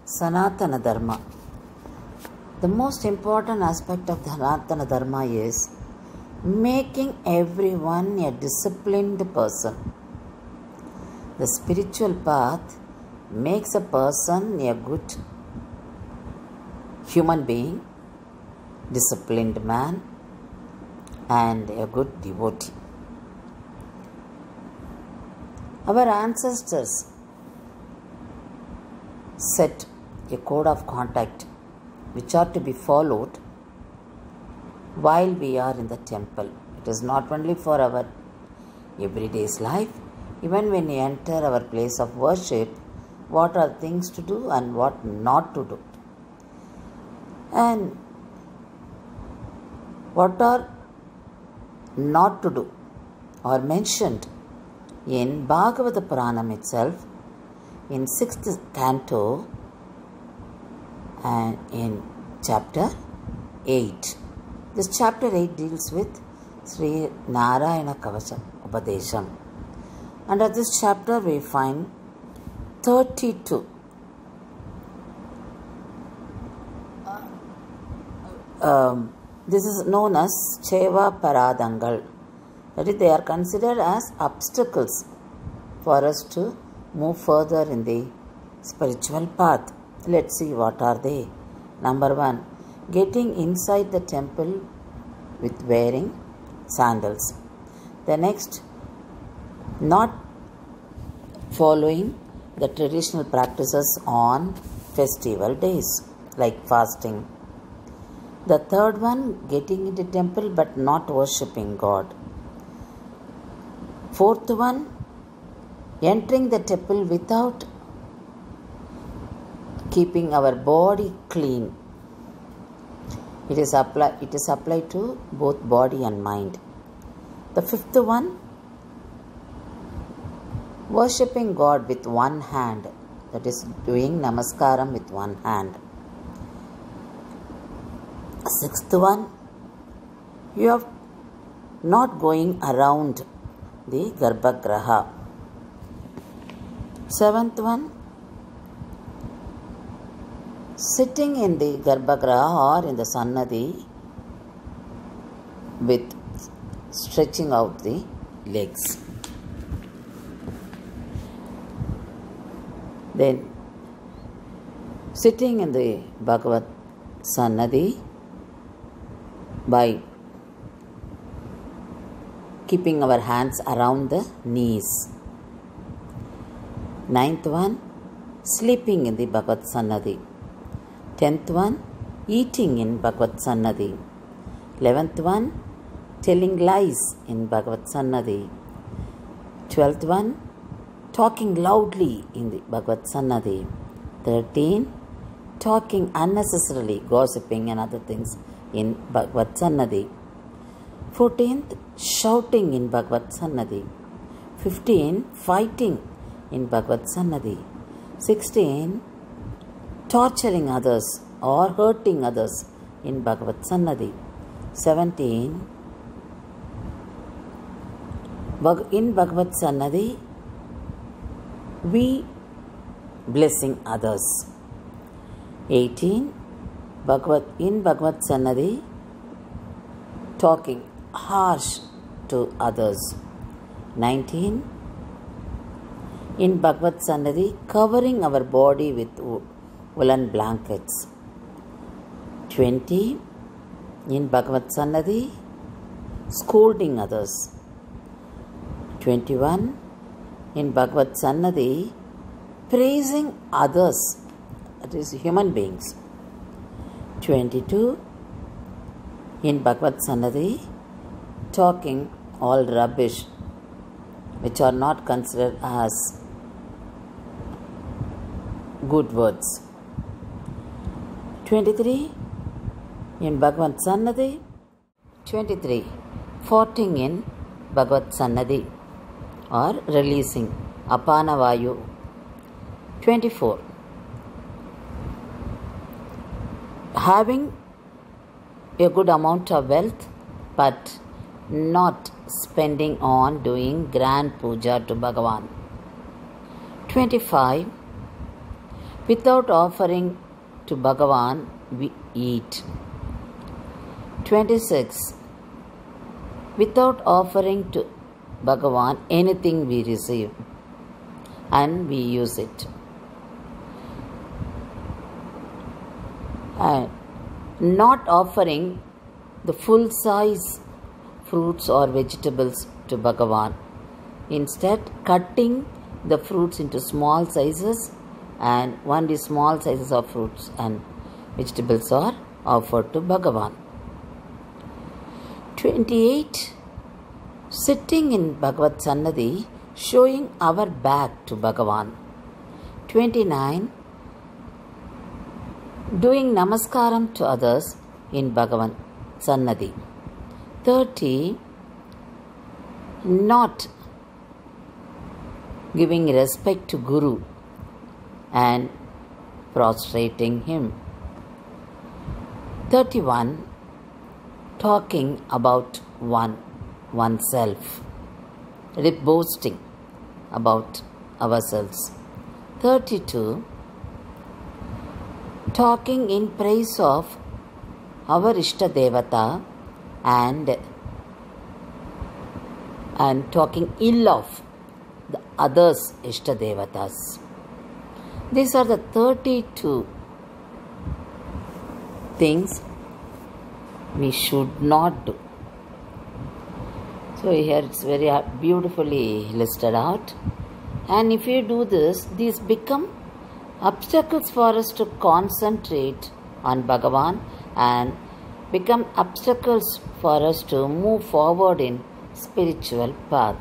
Sanatana Dharma. The most important aspect of Sanatana Dharma is making everyone a disciplined person. The spiritual path makes a person a good human being, disciplined man, and a good devotee. Our ancestors set a code of conduct which are to be followed while we are in the temple. It is not only for our everyday's life, even when we enter our place of worship, what are things to do and what not to do. And what are not to do are mentioned in Bhagavata Puranam itself, in 6th canto and in chapter 8. This chapter 8 deals with Sri Narayana Kavacham Upadesham. Under this chapter we find 32 this is known as Cheva Paradangal. That is, they are considered as obstacles for us to move further in the spiritual path. Let's see what are they. Number 1, getting inside the temple with wearing sandals. The next, not following the traditional practices on festival days like fasting. The third one, getting into temple but not worshipping God. Fourth one, entering the temple without keeping our body clean. It is applied to both body and mind. The fifth one, worshipping God with one hand. That is, doing namaskaram with one hand. Sixth one, you are not going around the Garbhagraha. Seventh one, sitting in the Garbhagraha or in the Sannadhi with stretching out the legs. Then, sitting in the Bhagavad Sannadhi by keeping our hands around the knees. Ninth one, sleeping in the Bhagavad Sannadhi. 10th one, eating in Bhagavad Sannadhi. 11th one, telling lies in Bhagavad Sannadhi. 12th one, talking loudly in the Bhagavad Sannadhi. 13, talking unnecessarily, gossiping and other things in Bhagavad Sannadhi. 14th, shouting in Bhagavad Sannadhi. 15, fighting in Bhagavad Sannadhi. 16, torturing others or hurting others in Bhagavad Sannadhi. 17, in Bhagavad Sannadhi, we blessing others. 18, in Bhagavad Sannadhi, talking harsh to others. 19, in Bhagavad Sannadhi, covering our body with woolen blankets. 20, in Bhagavad Sannadhi, scolding others. 21, in Bhagavad Sannadhi, praising others, that is human beings. 22, in Bhagavad Sannadhi, talking all rubbish which are not considered as good words. 23, in Bhagavad Sannadhi. 23, farting in Bhagavad Sannadhi or releasing apana vayu. 24, having a good amount of wealth but not spending on doing grand puja to Bhagavan. 25, Without offering to Bhagavan, we eat. 26. Without offering to Bhagavan anything we receive and we use it. And not offering the full size fruits or vegetables to Bhagavan. Instead, cutting the fruits into small sizes, and only small sizes of fruits and vegetables are offered to Bhagavan. 28. Sitting in Bhagavad Sannadhi, showing our back to Bhagavan. 29. Doing namaskaram to others in Bhagavan Sannadhi. 30. Not giving respect to Guru and prostrating him. 31. Talking about oneself, boasting about ourselves. 32. Talking in praise of our Ishta Devata and talking ill of the others' Ishta Devatas. These are the 32 things we should not do. So here it's very beautifully listed out. And if you do this, these become obstacles for us to concentrate on Bhagavan and become obstacles for us to move forward in spiritual path.